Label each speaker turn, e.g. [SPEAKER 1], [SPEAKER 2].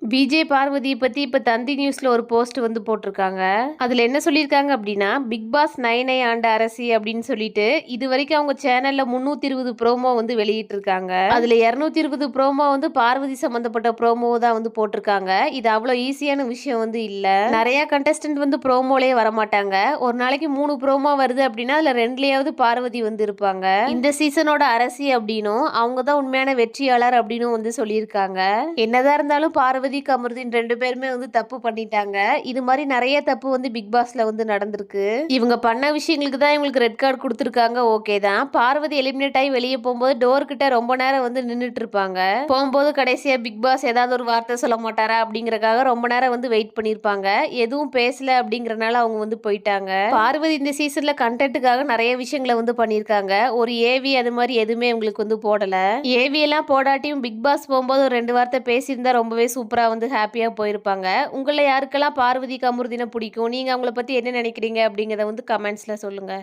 [SPEAKER 1] விஜய் பார்வதியை பத்தி இப்ப தந்தி நியூஸ்ல ஒரு போஸ்ட் வந்து போட்டிருக்காங்க. அதுல என்ன சொல்லியிருக்காங்க அப்படின்னா, பிக் பாஸ் 9 ஆண்ட அரசி அப்படின்னு சொல்லிட்டு இது வரைக்கும் அவங்க சேனல்ல 320 ப்ரோமோ வந்து வெளியிட்டு இருக்காங்க. அதுல 220 ப்ரோமோ வந்து பார்வதி சம்பந்தப்பட்ட ப்ரோமோ தான் வந்து போட்டிருக்காங்க. இது அவ்வளவு ஈஸியான விஷயம் வந்து இல்ல. நிறைய கண்டஸ்டன்ட் வந்து ப்ரோமோலயே வரமாட்டாங்க. ஒரு நாளைக்கு 3 ப்ரோமோ வருது அப்படின்னா அதுல 2லயாவது பார்வதி வந்து இருப்பாங்க. இந்த சீசனோட அரசி அப்படின்னும் அவங்க தான் உண்மையான வெற்றியாளர் அப்படின்னு வந்து சொல்லியிருக்காங்க. என்னதான் இருந்தாலும் பார்வதி கமருதீன் 2 பேருமே வந்து தப்பு பண்ணிட்டாங்க. இது மாதிரி நிறைய தப்பு வந்து பிக் பாஸ்ல வந்து நடந்திருக்கு. இவங்க பண்ண விஷயங்களுக்கு தான் இவங்களுக்கு ரெட் கார்டு கொடுத்துருக்காங்க. ஓகே தான். பார்வதி எலிமினேட் ஆகி வெளியே போகும்போது டோர் கிட்ட ரொம்ப நேரம் வந்து நின்றுட்டு இருப்பாங்க. போகும்போது கடைசியா பிக் பாஸ் ஏதாவது ஒரு வார்த்தை சொல்ல மாட்டாரா அப்படிங்கறக்காக ரொம்ப நேரம் வந்து வெயிட் பண்ணிருப்பாங்க. எதுவும் பேசல அப்படிங்கறனால அவங்க வந்து போயிட்டாங்க. பார்வதி இந்த சீசன்ல கண்டென்ட்டுக்காக நிறைய விஷயங்களை வந்து பண்ணிருக்காங்க. ஒரு ஏவி அது மாதிரி எதுவுமே உங்களுக்கு வந்து போடல. ஏவி எல்லாம் போடாட்டியும் பிக் பாஸ் போகும்போது ஒரு 2 வார்த்தை பேசியிருந்தா ரொம்பவே சூப்பரா வந்து ஹாப்பியா போயிருப்பாங்க. உங்களை யாருக்கெல்லாம் பார்வதி கமருதீனை பிடிக்கும், நீங்க அவங்கள பத்தி என்ன நினைக்கிறீங்க அப்படிங்கறத வந்து கமெண்ட்ஸ்ல சொல்லுங்க.